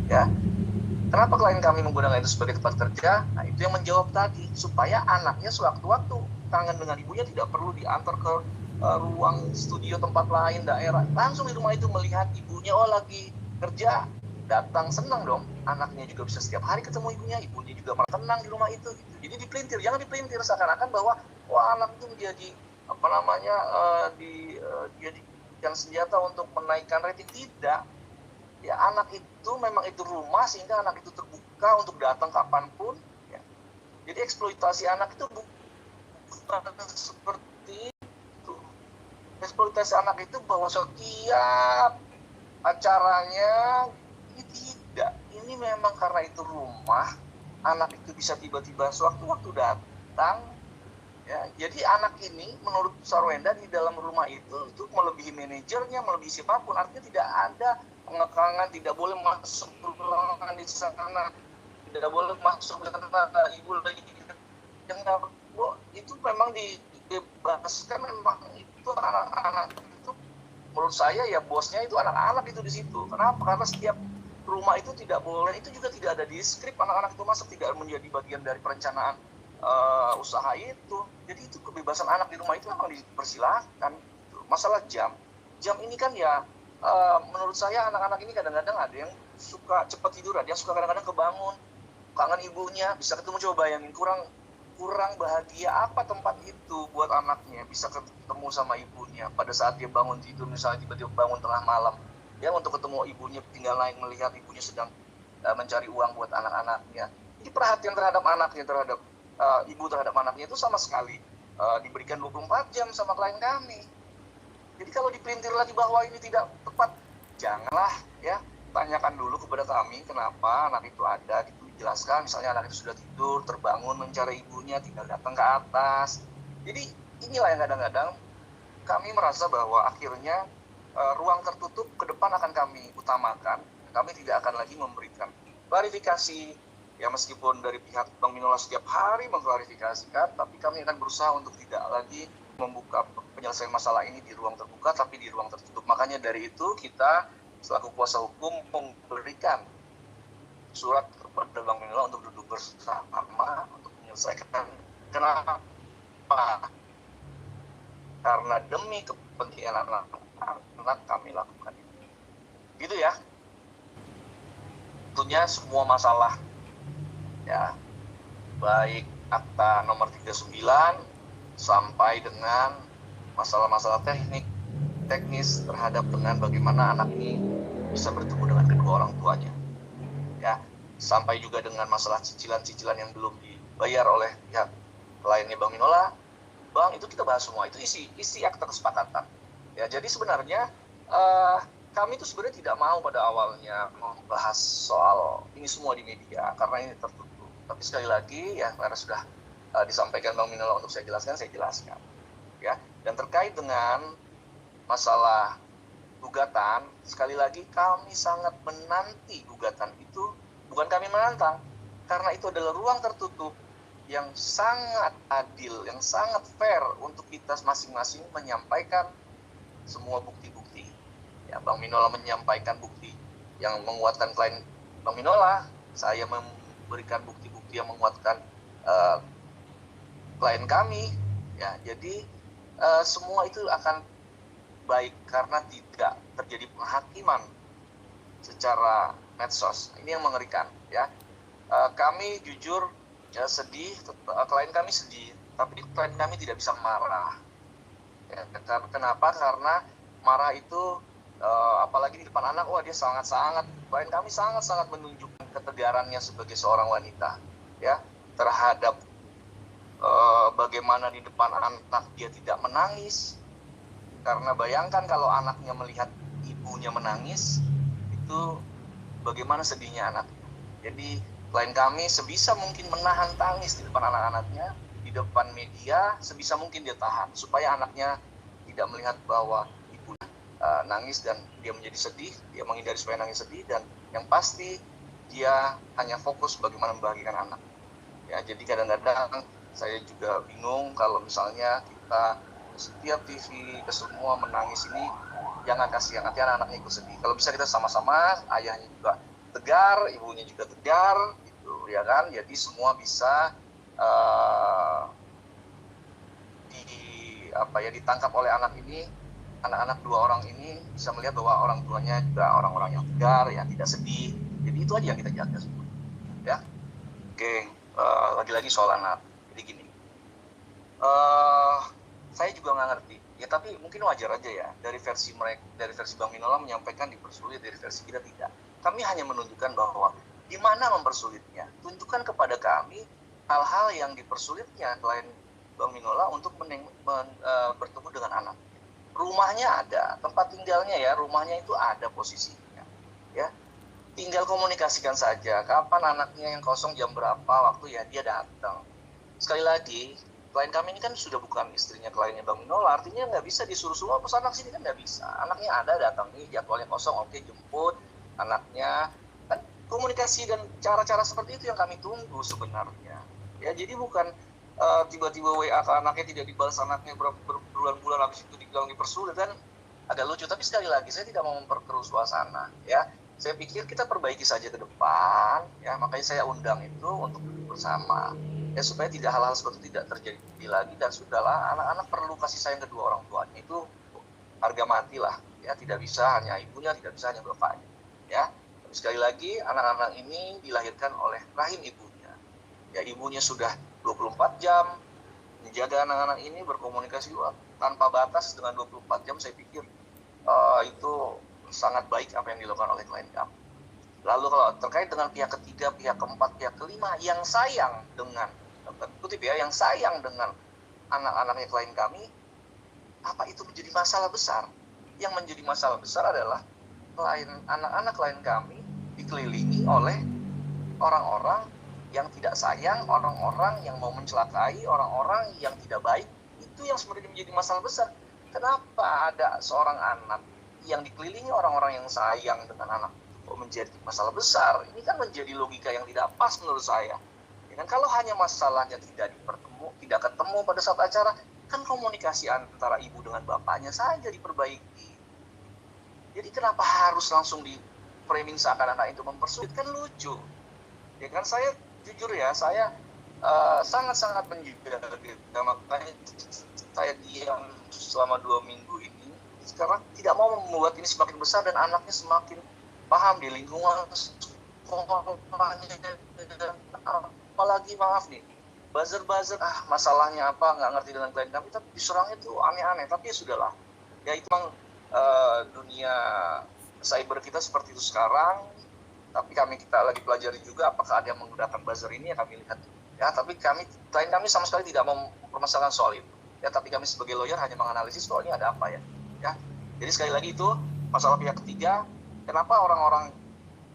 Ya, kenapa klien kami menggunakan itu sebagai tempat kerja? Nah, itu yang menjawab tadi, supaya anaknya sewaktu-waktu kangen dengan ibunya tidak perlu diantar ke ruang studio tempat lain daerah. Langsung di rumah itu melihat ibunya, oh lagi kerja, datang, senang dong. Anaknya juga bisa setiap hari ketemu ibunya juga malah tenang di rumah itu. Gitu. Jadi dipelintir, jangan dipelintir seakan-akan bahwa wah anak itu menjadi apa namanya dijadikan senjata untuk menaikkan rating. Tidak. Ya, anak itu memang itu rumah sehingga anak itu terbuka untuk datang kapanpun. Ya. Jadi eksploitasi anak itu bukan seperti itu. Eksploitasi anak itu bahwa setiap acaranya ini tidak. Ini memang karena itu rumah, anak itu bisa tiba-tiba sewaktu-waktu datang. Ya, jadi anak ini menurut Sarwenda di dalam rumah itu melebihi manajernya, melebihi siapapun. Artinya tidak ada pengekangan, tidak boleh masuk ruangan di sana, tidak boleh masuk ke sana, ibu lagi yang itu memang dibebaskan. Memang itu anak-anak itu menurut saya ya bosnya itu anak-anak itu di situ. Kenapa? Karena setiap rumah itu tidak boleh, itu juga tidak ada di skrip anak-anak itu masuk, tidak menjadi bagian dari perencanaan usaha itu. Jadi itu kebebasan anak di rumah itu memang dipersilahkan. Masalah jam ini kan ya menurut saya anak-anak ini kadang-kadang ada yang suka cepat tidur, ada yang suka kadang-kadang kebangun kangen ibunya, bisa ketemu. Coba bayangin kurang bahagia apa tempat itu buat anaknya, bisa ketemu sama ibunya pada saat dia bangun tidur, misalnya tiba-tiba bangun tengah malam ya untuk ketemu ibunya, tinggal naik melihat ibunya sedang mencari uang buat anak-anaknya. Jadi perhatian terhadap anaknya, terhadap ibu terhadap anaknya itu sama sekali diberikan 24 jam sama klien kami. Jadi kalau dipelintir lagi bahwa ini tidak tepat, janganlah ya, tanyakan dulu kepada kami kenapa anak itu ada, gitu. Jelaskan misalnya anak itu sudah tidur, terbangun mencari ibunya, tinggal datang ke atas. Jadi inilah yang kadang-kadang kami merasa bahwa akhirnya ruang tertutup ke depan akan kami utamakan. Kami tidak akan lagi memberikan klarifikasi. Ya meskipun dari pihak Bang Minola setiap hari mengklarifikasikan, tapi kami akan berusaha untuk tidak lagi membuka penyelesaian masalah ini di ruang terbuka, tapi di ruang tertutup. Makanya dari itu kita selaku kuasa hukum memberikan surat kepada Bang Minola untuk duduk bersama untuk menyelesaikan. Kenapa? Karena demi kepentingan anak kami lakukan itu. Gitu ya. Tentunya semua masalah ya, baik akta nomor 39 sampai dengan masalah-masalah teknis terhadap dengan bagaimana anak ini bisa bertemu dengan kedua orang tuanya. Ya, sampai juga dengan masalah cicilan-cicilan yang belum dibayar oleh pihak kliennya Bang Minola. Bang, itu kita bahas semua, itu isi akta kesepakatan. Ya, jadi sebenarnya kami itu sebenarnya tidak mau pada awalnya membahas soal ini semua di media karena ini tertutup. Tapi sekali lagi ya karena sudah disampaikan Bang Minola untuk saya jelaskan. Ya, dan terkait dengan masalah gugatan, sekali lagi kami sangat menanti gugatan itu, bukan kami menantang, karena itu adalah ruang tertutup yang sangat adil, yang sangat fair untuk kita masing-masing menyampaikan semua bukti-bukti. Ya, Bang Minola menyampaikan bukti yang menguatkan klien Bang Minola, saya memberikan bukti-bukti yang menguatkan klien kami. Ya, jadi semua itu akan baik karena tidak terjadi penghakiman secara medsos. Ini yang mengerikan ya. Kami jujur ya sedih, klien kami sedih, tapi klien kami tidak bisa marah. Ya, kenapa? Karena marah itu apalagi di depan anak, wah dia sangat-sangat, klien kami sangat-sangat menunjukkan ketegarannya sebagai seorang wanita ya terhadap bagaimana di depan anak dia tidak menangis. Karena bayangkan kalau anaknya melihat ibunya menangis, itu bagaimana sedihnya anaknya. Jadi klien kami sebisa mungkin menahan tangis di depan anak-anaknya, di depan media, sebisa mungkin dia tahan supaya anaknya tidak melihat bahwa ibunya nangis dan dia menjadi sedih, dia menghindari supaya nangis sedih, dan yang pasti dia hanya fokus bagaimana membahagiakan anak. Ya, jadi kadang-kadang saya juga bingung kalau misalnya kita setiap TV ke semua menangis ini, jangan kasihan, nanti anak-anaknya ikut sedih. Kalau bisa kita sama-sama, ayahnya juga tegar, ibunya juga tegar, gitu ya kan. Jadi semua bisa ditangkap oleh anak-anak dua orang ini bisa melihat bahwa orang tuanya juga orang-orang yang tegar, yang tidak sedih. Jadi itu aja yang kita jaga semua. Ya, oke. Lagi-lagi soal anak. Jadi gini, saya juga nggak ngerti. Ya tapi mungkin wajar aja ya dari versi Bang Minola menyampaikan dipersulit, dari versi kita tidak. Kami hanya menunjukkan bahwa di mana mempersulitnya. Tunjukkan kepada kami hal-hal yang dipersulitnya klien Bang Minola untuk bertemu dengan anak. Rumahnya ada, tempat tinggalnya ya, rumahnya itu ada posisinya. Ya, tinggal komunikasikan saja. Kapan anaknya yang kosong, jam berapa, waktu ya dia datang. Sekali lagi, klien kami ini kan sudah bukan istrinya kliennya Bang Minola, artinya nggak bisa disuruh-suruh pas anak sini kan nggak bisa. Anaknya ada, datang nih, jadwalnya kosong, oke jemput anaknya. Kan komunikasi dan cara-cara seperti itu yang kami tunggu sebenarnya. Ya, jadi bukan tiba-tiba WA ke anaknya tidak dibalas, anaknya berbulan-bulan habis itu dibilang dipersulit, kan agak lucu. Tapi sekali lagi saya tidak mau memperkeruh suasana ya. Saya pikir kita perbaiki saja ke depan ya, makanya saya undang itu untuk duduk bersama ya, supaya tidak hal-hal seperti itu tidak terjadi lagi. Dan sudahlah, anak-anak perlu kasih sayang kedua orang tuanya, itu harga mati lah ya, tidak bisa hanya ibunya, tidak bisa hanya bapaknya ya. Tapi sekali lagi, anak-anak ini dilahirkan oleh rahim ibunya ya, ibunya sudah 24 jam menjaga anak-anak ini, berkomunikasi tanpa batas dengan 24 jam. Saya pikir itu sangat baik apa yang dilakukan oleh klien kami. Lalu kalau terkait dengan pihak ketiga, pihak keempat, pihak kelima yang sayang dengan, kutip ya, yang sayang dengan anak-anaknya klien kami, apa itu menjadi masalah besar? Yang menjadi masalah besar adalah anak-anak klien kami dikelilingi oleh orang-orang yang tidak sayang, orang-orang yang mau mencelakai, orang-orang yang tidak baik. Itu yang sebenarnya menjadi masalah besar. Kenapa ada seorang anak yang dikelilingi orang-orang yang sayang dengan anak kok menjadi masalah besar? Ini kan menjadi logika yang tidak pas menurut saya. Dan kalau hanya masalahnya tidak ketemu pada saat acara, kan komunikasi antara ibu dengan bapaknya saja diperbaiki. Jadi kenapa harus langsung di framing seakan anak itu mempersulit? Kan lucu. Ya kan, saya jujur ya, saya sangat-sangat menjaga, makanya saya diam selama 2 minggu ini. Sekarang tidak mau membuat ini semakin besar dan anaknya semakin paham di lingkungan sekolahnya. Apalagi maaf nih, buzzer masalahnya apa nggak ngerti dengan klien kami, tapi diserangnya tuh aneh-aneh. Tapi ya sudahlah ya, itu memang dunia cyber kita seperti itu sekarang. Tapi kita lagi pelajari juga apakah ada yang menggunakan buzzer ini, ya kami lihat ya. Tapi klien kami sama sekali tidak mau mempermasalahkan soal itu ya. Tapi kami sebagai lawyer hanya menganalisis soalnya ada apa ya. Jadi sekali lagi itu masalah pihak ketiga. Kenapa orang-orang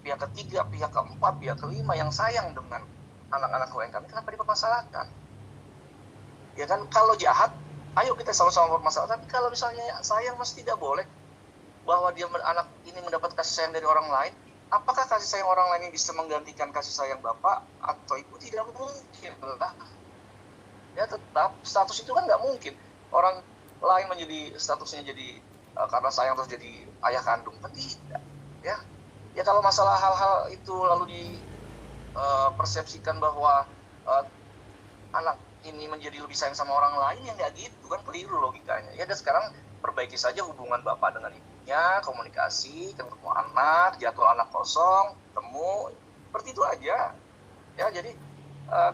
pihak ketiga, pihak keempat, pihak kelima yang sayang dengan anak-anak klien kami, kenapa dipermasalahkan? Ya kan, kalau jahat, ayo kita sama-sama bermasalah. Tapi kalau misalnya sayang, masih tidak boleh bahwa anak ini mendapat kasih sayang dari orang lain. Apakah kasih sayang orang lain ini bisa menggantikan kasih sayang bapak atau ibu? Tidak mungkin lah. Ya tetap status itu kan nggak mungkin. Orang lain menjadi statusnya jadi karena sayang terus jadi ayah kandung, kan tidak. Ya kalau masalah hal-hal itu lalu dipersepsikan bahwa anak ini menjadi lebih sayang sama orang lain, ya nggak gitu kan, keliru logikanya. Ya dan sekarang perbaiki saja hubungan bapak dengan ibunya, komunikasi, ketemu anak, jadwal anak kosong, ketemu, seperti itu aja. Ya jadi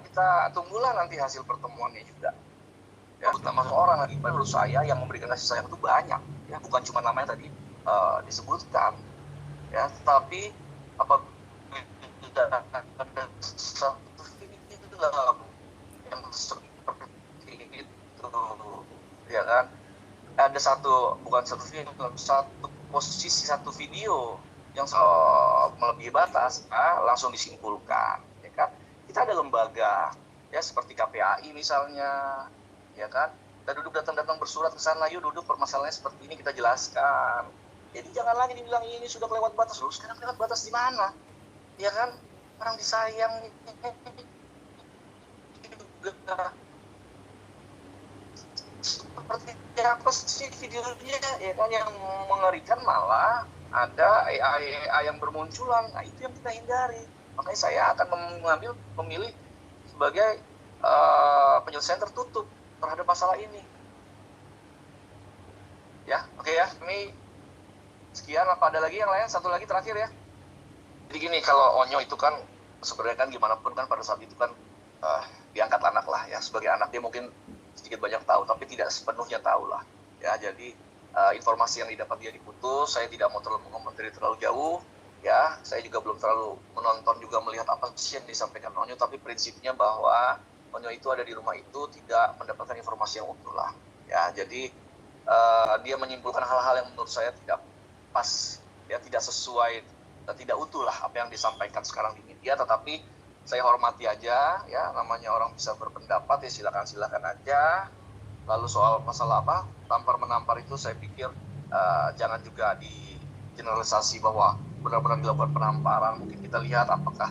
kita tunggulah nanti hasil pertemuannya juga. Ya, termasuk orang lagi, menurut saya yang memberikan kasih sayang itu banyak. Ya, bukan cuma namanya tadi disebutkan. Ya, tetapi apabila ada satu film yang seperti itu, ya kan, ada satu posisi, satu video yang melebihi batas, langsung disimpulkan, ya kan. Kita ada lembaga ya seperti KPAI misalnya, ya kan, kita duduk datang bersurat ke sana, yuk duduk permasalahannya seperti ini, kita jelaskan. Jadi jangan lagi dibilang ini sudah kelewat batas. Loh, sekarang kelewat batas di mana? Ya kan, orang disayang juga. Seperti apa sih videonya, ya kan, yang mengerikan malah ada AI yang bermunculan. Nah, itu yang kita hindari. Makanya saya akan memilih sebagai penyelesaian tertutup terhadap masalah ini. Ya, oke ya. Ini sekian. Apa ada lagi yang lain? Satu lagi terakhir ya. Jadi gini, kalau Onyo itu kan sebenarnya kan gimana pun kan pada saat itu kan diangkat anak lah ya. Sebagai anak dia mungkin sedikit banyak tahu, tapi tidak sepenuhnya tahu lah. Ya, jadi informasi yang didapat dia diputus. Saya tidak mau terlalu mengomentari terlalu jauh. Ya, saya juga belum terlalu menonton juga melihat apa sih yang disampaikan Onyo, tapi prinsipnya bahwa Onyo itu ada di rumah itu tidak mendapatkan informasi yang utuh lah. Ya, jadi dia menyimpulkan hal-hal yang menurut saya tidak pas, ya tidak sesuai, tidak utuh lah apa yang disampaikan sekarang di media. Tetapi saya hormati aja, ya namanya orang bisa berpendapat, ya silakan aja. Lalu soal masalah apa tampar menampar itu saya pikir jangan juga di generalisasi bahwa benar-benar dilakukan penamparan. Mungkin kita lihat apakah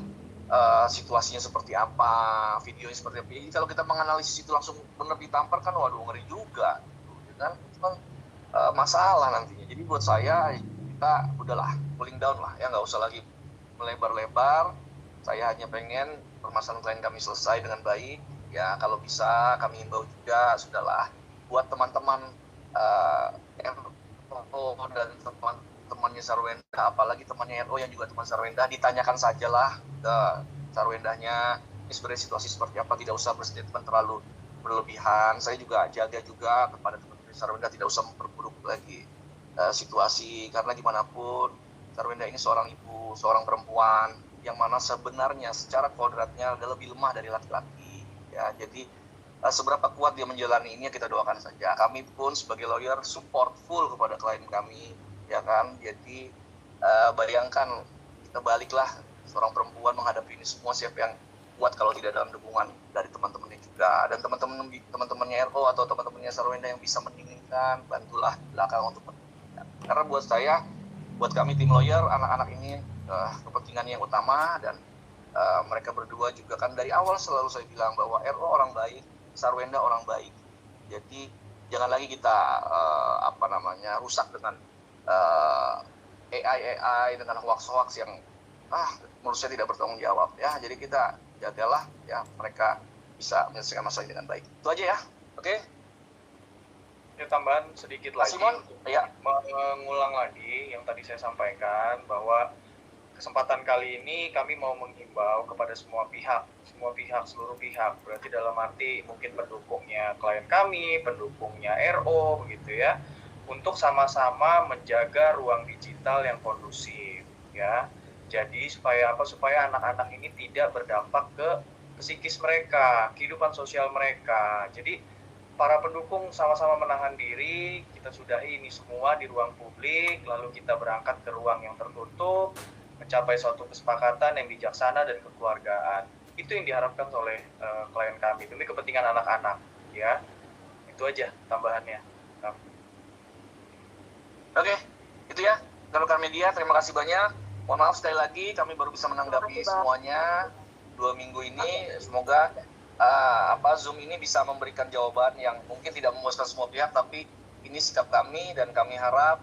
situasinya seperti apa, videonya seperti apa. Jadi kalau kita menganalisis itu langsung benar ditampar kan, waduh ngeri juga, kan itu kan masalah nantinya. Jadi buat saya kita udahlah cooling down lah, ya nggak usah lagi melebar-lebar. Saya hanya pengen permasalahan klien kami selesai dengan baik. Ya kalau bisa kami himbau juga, sudahlah buat teman-teman RO dan teman-temannya Sarwenda, apalagi temannya RO yang juga teman Sarwenda, ditanyakan sajalah ke Sarwendanya ini sebenarnya situasi seperti apa, tidak usah berstatement terlalu berlebihan. Saya juga jaga juga kepada teman-teman Sarwenda tidak usah memperburuk lagi situasi, karena gimana pun Sarwenda ini seorang ibu, seorang perempuan yang mana sebenarnya secara kodratnya lebih lemah dari laki-laki. Ya, jadi seberapa kuat dia menjalani ini kita doakan saja. Kami pun sebagai lawyer support full kepada klien kami, ya kan. Jadi bayangkan kita baliklah seorang perempuan menghadapi ini semua, siapa yang kuat kalau tidak dalam dukungan dari teman-temannya juga, dan teman-temannya RO atau teman-temannya Sarwenda yang bisa mendinginkan, bantulah belakang untuk mendinginkan. Karena buat saya, buat kami tim lawyer, anak-anak ini kepentingannya yang utama, dan mereka berdua juga kan dari awal selalu saya bilang bahwa RO orang baik, Sarwenda orang baik. Jadi jangan lagi kita rusak dengan AI dengan hoax yang menurut saya tidak bertanggung jawab ya. Jadi kita jagalah ya mereka bisa menyelesaikan masalah ini dengan baik. Itu aja ya. Oke. Ya, tambahan sedikit lagi Simon, ya. Mengulang lagi yang tadi saya sampaikan, bahwa kesempatan kali ini kami mau menghimbau kepada semua pihak, seluruh pihak, berarti dalam arti mungkin pendukungnya klien kami, pendukungnya RO, begitu ya, untuk sama-sama menjaga ruang digital yang kondusif, ya. Jadi supaya anak-anak ini tidak berdampak ke psikis mereka, kehidupan sosial mereka. Jadi para pendukung sama-sama menahan diri, kita sudahi ini semua di ruang publik, lalu kita berangkat ke ruang yang tertutup, mencapai suatu kesepakatan yang bijaksana dan kekeluargaan. Itu yang diharapkan oleh klien kami demi kepentingan anak-anak, ya. Itu aja tambahannya. Oke, itu ya. Rekan media, terima kasih banyak. Mohon maaf sekali lagi, kami baru bisa menanggapi semuanya 2 minggu ini. Semoga Zoom ini bisa memberikan jawaban yang mungkin tidak memuaskan semua pihak, tapi ini sikap kami dan kami harap